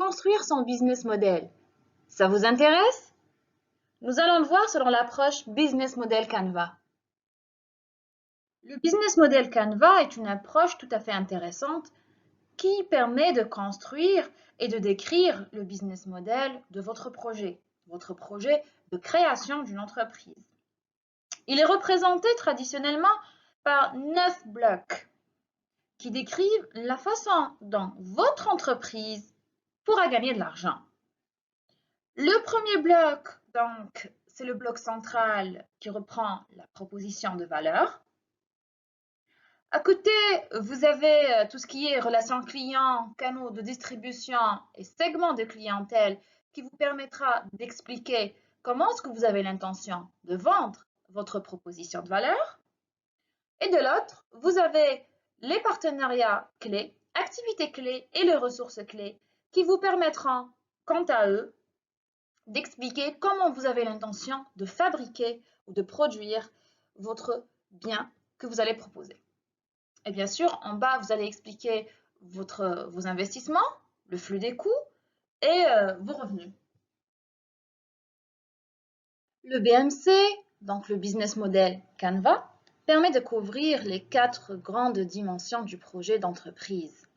Construire son business model, ça vous intéresse? Nous allons le voir selon l'approche Business Model Canva. Le Business Model Canva est une approche tout à fait intéressante qui permet de construire et de décrire le business model de votre projet de création d'une entreprise. Il est représenté traditionnellement par 9 blocs qui décrivent la façon dont votre entreprise pourra gagner de l'argent. Le premier bloc, donc, c'est le bloc central qui reprend la proposition de valeur. À côté, vous avez tout ce qui est relations clients, canaux de distribution et segments de clientèle qui vous permettra d'expliquer comment est-ce que vous avez l'intention de vendre votre proposition de valeur. Et de l'autre, vous avez les partenariats clés, activités clés et les ressources clés qui vous permettront, quant à eux, d'expliquer comment vous avez l'intention de fabriquer ou de produire votre bien que vous allez proposer. Et bien sûr, en bas, vous allez expliquer vos investissements, le flux des coûts et vos revenus. Le BMC, donc le Business Model Canva, permet de couvrir les 4 grandes dimensions du projet d'entreprise.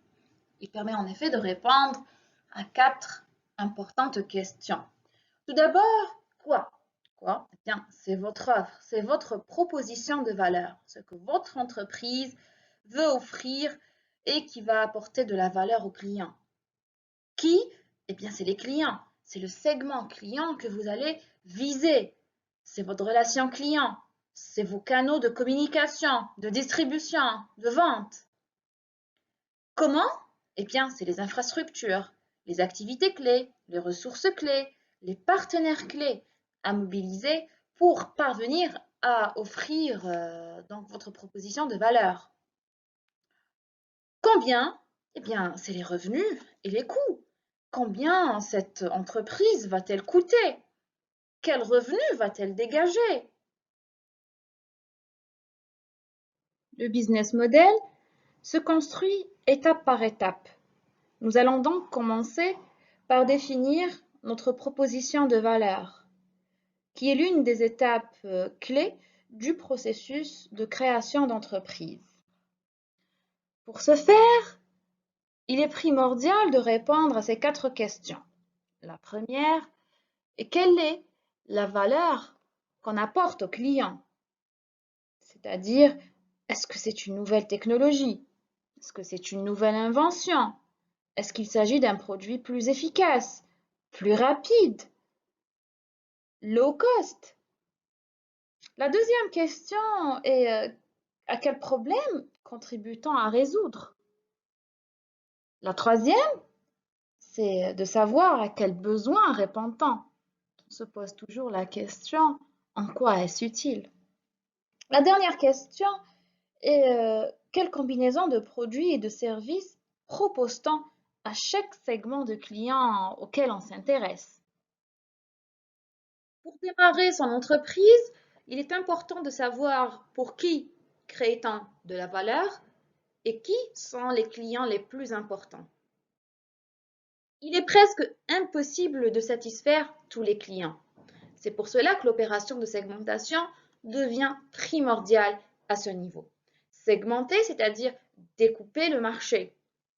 Il permet en effet de répondre à 4 importantes questions. Tout d'abord, quoi? Eh bien, c'est votre offre, c'est votre proposition de valeur, ce que votre entreprise veut offrir et qui va apporter de la valeur aux clients. Qui? Eh bien, c'est les clients. C'est le segment client que vous allez viser. C'est votre relation client. C'est vos canaux de communication, de distribution, de vente. Comment? Eh bien, c'est les infrastructures, les activités clés, les ressources clés, les partenaires clés à mobiliser pour parvenir à offrir donc votre proposition de valeur. Combien? Eh bien, c'est les revenus et les coûts. Combien cette entreprise va-t-elle coûter? Quel revenu va-t-elle dégager? Le business model se construit étape par étape. Nous allons donc commencer par définir notre proposition de valeur, qui est l'une des étapes clés du processus de création d'entreprise. Pour ce faire, il est primordial de répondre à ces 4 questions. La première est quelle est la valeur qu'on apporte au client? C'est-à-dire, est-ce que c'est une nouvelle technologie? Est-ce que c'est une nouvelle invention? Est-ce qu'il s'agit d'un produit plus efficace, plus rapide, low cost? La deuxième question est à quel problème contribue-t-on à résoudre? La troisième, c'est de savoir à quel besoin répond-on. On se pose toujours la question, en quoi est-ce utile? La dernière question est quelle combinaison de produits et de services propose-t-on à chaque segment de clients auquel on s'intéresse? Pour démarrer son entreprise, il est important de savoir pour qui crée-t-on de la valeur et qui sont les clients les plus importants. Il est presque impossible de satisfaire tous les clients. C'est pour cela que l'opération de segmentation devient primordiale à ce niveau. Segmenter, c'est-à-dire découper le marché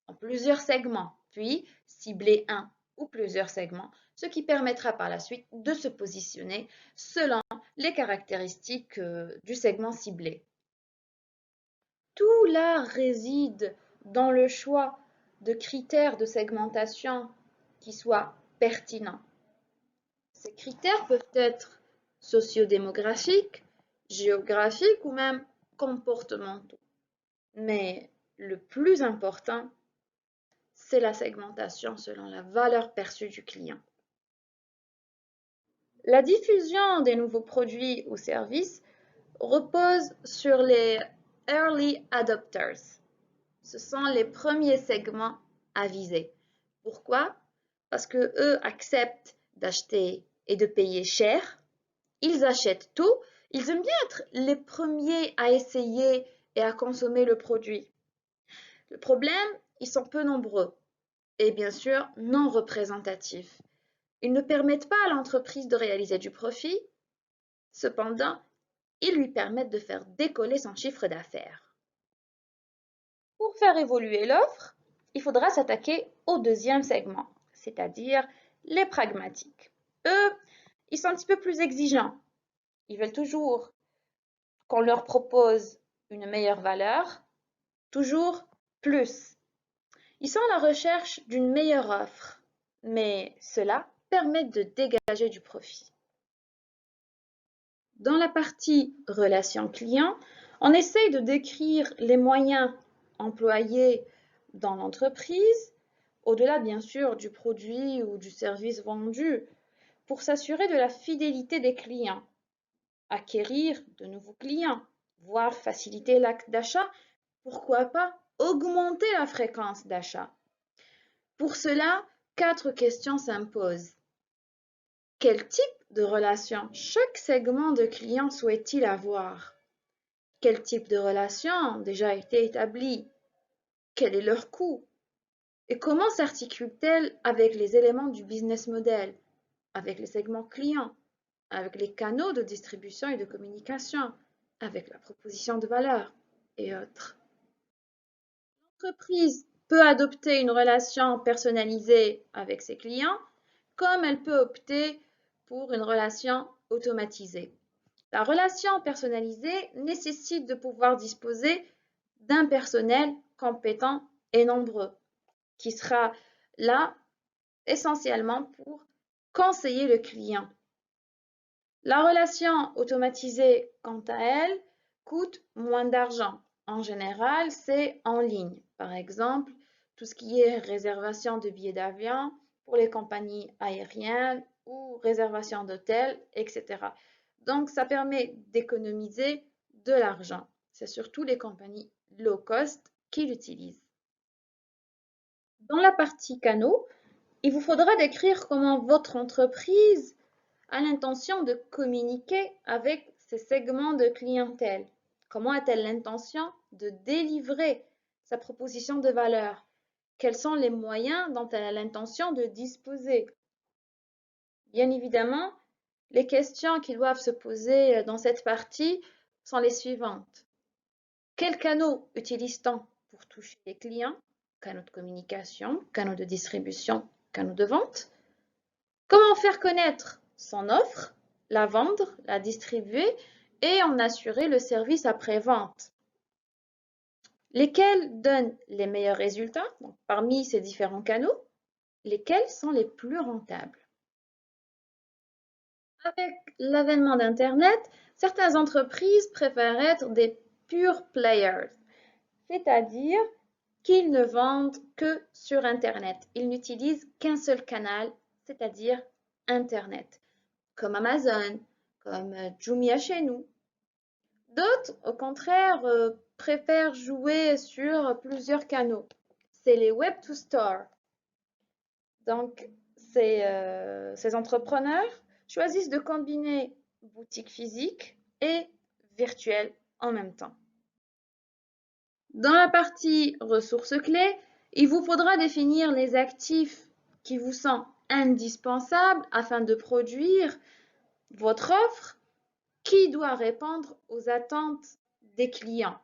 en plusieurs segments, puis cibler un ou plusieurs segments, ce qui permettra par la suite de se positionner selon les caractéristiques du segment ciblé. Tout là réside dans le choix de critères de segmentation qui soient pertinents. Ces critères peuvent être sociodémographiques, géographiques ou même comportementaux. Mais le plus important, c'est la segmentation selon la valeur perçue du client. La diffusion des nouveaux produits ou services repose sur les early adopters. Ce sont les premiers segments à viser. Pourquoi? Parce que eux acceptent d'acheter et de payer cher. Ils achètent tout. Ils aiment bien être les premiers à essayer et à consommer le produit. Le problème, ils sont peu nombreux. et bien sûr non représentatifs. Ils ne permettent pas à l'entreprise de réaliser du profit, cependant, ils lui permettent de faire décoller son chiffre d'affaires. Pour faire évoluer l'offre, il faudra s'attaquer au deuxième segment, c'est-à-dire les pragmatiques. Eux, ils sont un petit peu plus exigeants. Ils veulent toujours qu'on leur propose une meilleure valeur, toujours plus. Ils sont à la recherche d'une meilleure offre, mais cela permet de dégager du profit. Dans la partie relations clients, on essaye de décrire les moyens employés dans l'entreprise, au-delà bien sûr du produit ou du service vendu, pour s'assurer de la fidélité des clients, acquérir de nouveaux clients, voire faciliter l'acte d'achat, pourquoi pas augmenter la fréquence d'achat. Pour cela, 4 questions s'imposent. Quel type de relation chaque segment de clients souhaite-t-il avoir? Quel type de relation a déjà été établi? Quel est leur coût? Et comment s'articule-t-elle avec les éléments du business model, avec les segments clients, avec les canaux de distribution et de communication, avec la proposition de valeur et autres? L'entreprise peut adopter une relation personnalisée avec ses clients, comme elle peut opter pour une relation automatisée. La relation personnalisée nécessite de pouvoir disposer d'un personnel compétent et nombreux, qui sera là essentiellement pour conseiller le client. La relation automatisée, quant à elle, coûte moins d'argent. En général, c'est en ligne. Par exemple, tout ce qui est réservation de billets d'avion pour les compagnies aériennes ou réservation d'hôtels, etc. Donc, ça permet d'économiser de l'argent. C'est surtout les compagnies low cost qui l'utilisent. Dans la partie canaux, il vous faudra décrire comment votre entreprise a l'intention de communiquer avec ses segments de clientèle. Comment a-t-elle l'intention de délivrer sa proposition de valeur? Quels sont les moyens dont elle a l'intention de disposer? Bien évidemment, les questions qui doivent se poser dans cette partie sont les suivantes. Quels canaux utilise-t-on pour toucher les clients? Canaux de communication, canaux de distribution, canaux de vente? Comment faire connaître son offre, la vendre, la distribuer et en assurer le service après-vente? Lesquels donnent les meilleurs résultats? Donc, parmi ces différents canaux, lesquels sont les plus rentables? Avec l'avènement d'Internet, certaines entreprises préfèrent être des pure players, c'est-à-dire qu'ils ne vendent que sur Internet. Ils n'utilisent qu'un seul canal, c'est-à-dire Internet, comme Amazon, comme Jumia chez nous. D'autres, au contraire, préfèrent jouer sur plusieurs canaux. C'est les Web to Store. Donc, ces entrepreneurs choisissent de combiner boutique physique et virtuelle en même temps. Dans la partie ressources clés, il vous faudra définir les actifs qui vous sont indispensables afin de produire votre offre qui doit répondre aux attentes des clients.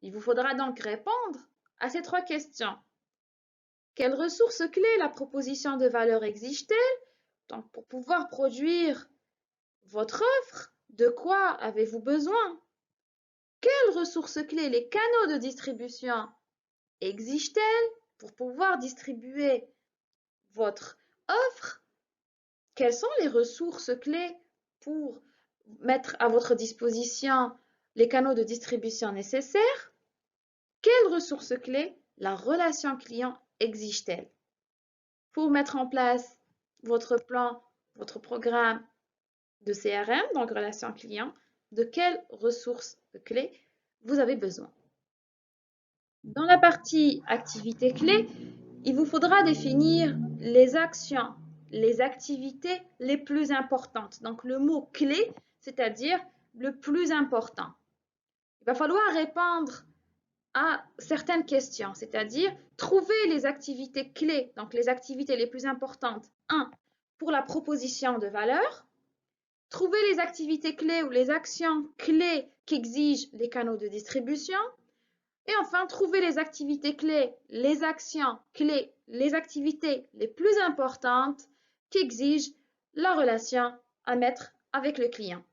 Il vous faudra donc répondre à ces 3 questions. Quelles ressources clés la proposition de valeur exige-t-elle? Donc, pour pouvoir produire votre offre, de quoi avez-vous besoin? Quelles ressources clés les canaux de distribution exigent-elles pour pouvoir distribuer votre offre? Quelles sont les ressources clés pour mettre à votre disposition les canaux de distribution nécessaires? Quelles ressources clés la relation client exige-t-elle? Pour mettre en place votre plan, votre programme de CRM, donc relation client, de quelles ressources clés vous avez besoin? Dans la partie activités clés, il vous faudra définir les actions, les activités les plus importantes. Donc le mot clé, c'est-à-dire le plus important. Il va falloir répondre à certaines questions, c'est-à-dire trouver les activités clés, donc les activités les plus importantes, 1, pour la proposition de valeur, trouver les activités clés ou les actions clés qu'exigent les canaux de distribution, et enfin, trouver les activités clés, les actions clés, les activités les plus importantes qu'exige la relation à mettre avec le client.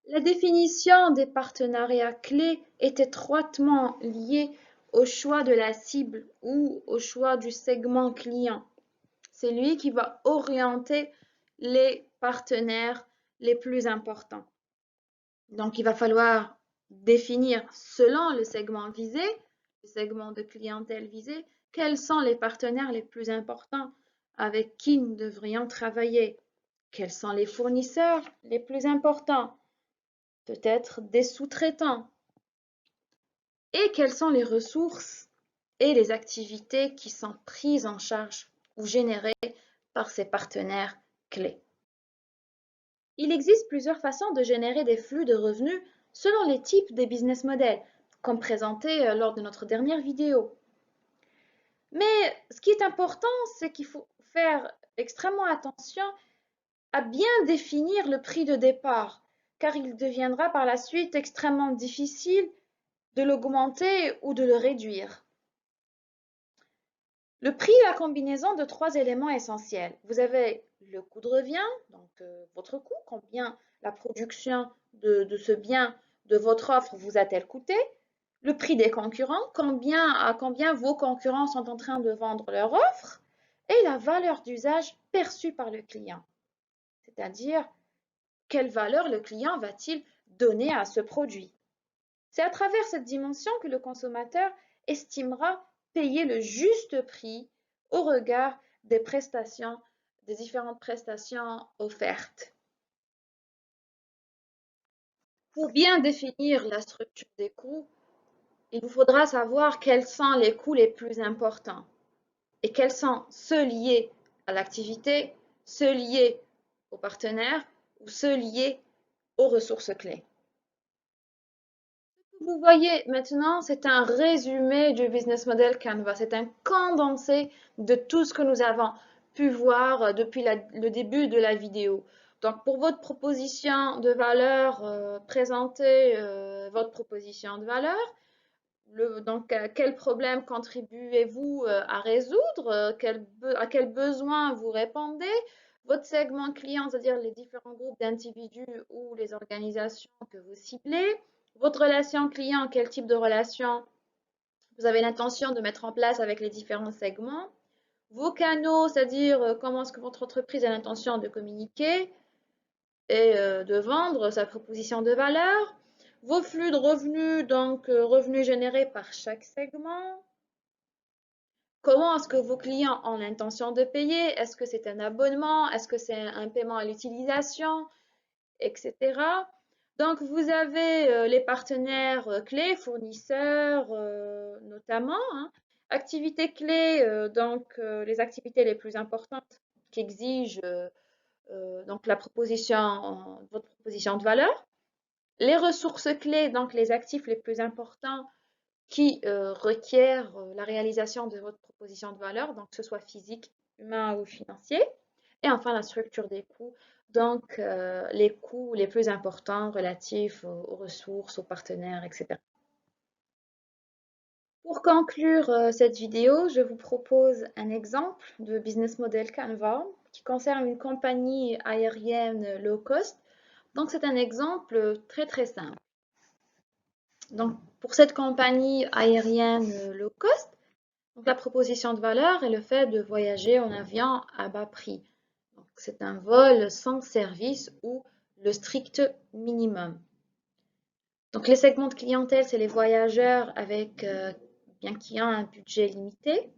La définition des partenariats clés est étroitement liée au choix de la cible ou au choix du segment client. C'est lui qui va orienter les partenaires les plus importants. Donc, il va falloir définir selon le segment visé, le segment de clientèle visé, quels sont les partenaires les plus importants avec qui nous devrions travailler, quels sont les fournisseurs les plus importants, peut-être des sous-traitants, et quelles sont les ressources et les activités qui sont prises en charge ou générées par ces partenaires clés. Il existe plusieurs façons de générer des flux de revenus selon les types des business models, comme présenté lors de notre dernière vidéo. Mais ce qui est important, c'est qu'il faut faire extrêmement attention à bien définir le prix de départ, car il deviendra par la suite extrêmement difficile de l'augmenter ou de le réduire. Le prix est la combinaison de 3 éléments essentiels. Vous avez le coût de revient, donc votre coût, combien la production de ce bien, de votre offre vous a-t-elle coûté? Le prix des concurrents, à combien vos concurrents sont en train de vendre leur offre? Et la valeur d'usage perçue par le client. C'est-à-dire, quelle valeur le client va-t-il donner à ce produit? C'est à travers cette dimension que le consommateur estimera payer le juste prix au regard des prestations, des différentes prestations offertes. Pour bien définir la structure des coûts, il vous faudra savoir quels sont les coûts les plus importants et quels sont ceux liés à l'activité, ceux liés aux partenaires ou ceux liés aux ressources clés. Vous voyez maintenant, c'est un résumé du business model Canva. C'est un condensé de tout ce que nous avons pu voir depuis le début de la vidéo. Donc, pour votre proposition de valeur, présentez votre proposition de valeur. Donc, quel problème contribuez-vous à résoudre? À quel besoin vous répondez? Votre segment client, c'est-à-dire les différents groupes d'individus ou les organisations que vous ciblez. Votre relation client, quel type de relation vous avez l'intention de mettre en place avec les différents segments. Vos canaux, c'est-à-dire comment est-ce que votre entreprise a l'intention de communiquer et de vendre sa proposition de valeur. Vos flux de revenus, donc revenus générés par chaque segment. Comment est-ce que vos clients ont l'intention de payer? Est-ce que c'est un abonnement? Est-ce que c'est un paiement à l'utilisation? Etc. Donc, vous avez les partenaires clés, fournisseurs notamment. Hein. Activités clés, donc les activités les plus importantes qu'exige donc votre proposition de valeur. Les ressources clés, donc les actifs les plus importants qui requièrent la réalisation de votre proposition de valeur, donc que ce soit physique, humain ou financier. Et enfin, la structure des coûts, donc les coûts les plus importants relatifs aux ressources, aux partenaires, etc. Pour conclure cette vidéo, je vous propose un exemple de business model Canva qui concerne une compagnie aérienne low cost. Donc, c'est un exemple très simple. Donc, pour cette compagnie aérienne low cost, donc la proposition de valeur est le fait de voyager en avion à bas prix. C'est un vol sans service ou le strict minimum. Donc les segments de clientèle, c'est les voyageurs avec bien qui ont un budget limité,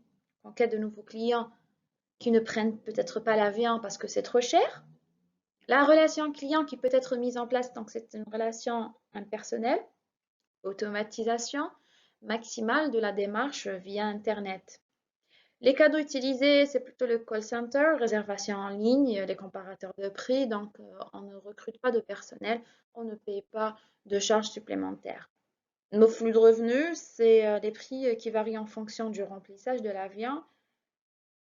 en cas de nouveaux clients qui ne prennent peut-être pas l'avion parce que c'est trop cher. La relation client qui peut être mise en place, donc c'est une relation impersonnelle, automatisation maximale de la démarche via Internet. Les canaux utilisés, c'est plutôt le call center, réservation en ligne, les comparateurs de prix. Donc, on ne recrute pas de personnel, on ne paye pas de charges supplémentaires. Nos flux de revenus, c'est les prix qui varient en fonction du remplissage de l'avion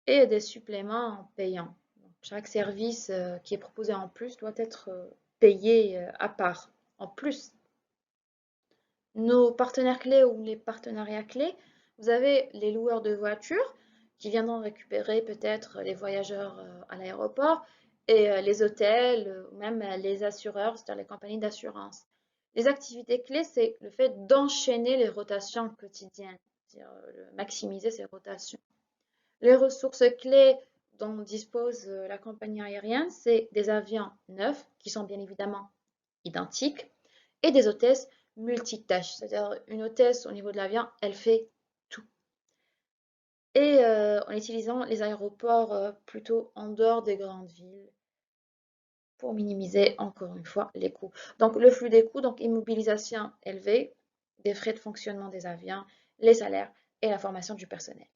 et des suppléments payants. Donc, chaque service qui est proposé en plus doit être payé à part, en plus. Nos partenaires clés ou les partenariats clés, vous avez les loueurs de voitures qui viendront récupérer peut-être les voyageurs à l'aéroport et les hôtels ou même les assureurs, c'est-à-dire les compagnies d'assurance. Les activités clés, c'est le fait d'enchaîner les rotations quotidiennes, c'est-à-dire maximiser ces rotations. Les ressources clés dont dispose la compagnie aérienne, c'est des avions neufs qui sont bien évidemment identiques et des hôtesses multitâches, c'est-à-dire une hôtesse au niveau de l'avion, elle fait tout. Et en utilisant les aéroports plutôt en dehors des grandes villes pour minimiser encore une fois les coûts. Donc le flux des coûts, donc immobilisation élevée, des frais de fonctionnement des avions, les salaires et la formation du personnel.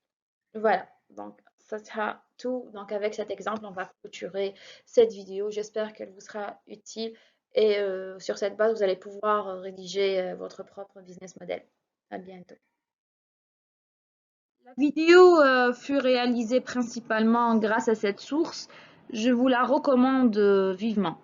Voilà, donc ça sera tout. Donc avec cet exemple, on va clôturer cette vidéo. J'espère qu'elle vous sera utile et sur cette base, vous allez pouvoir rédiger votre propre business model. À bientôt. La vidéo fut réalisée principalement grâce à cette source. Je vous la recommande vivement.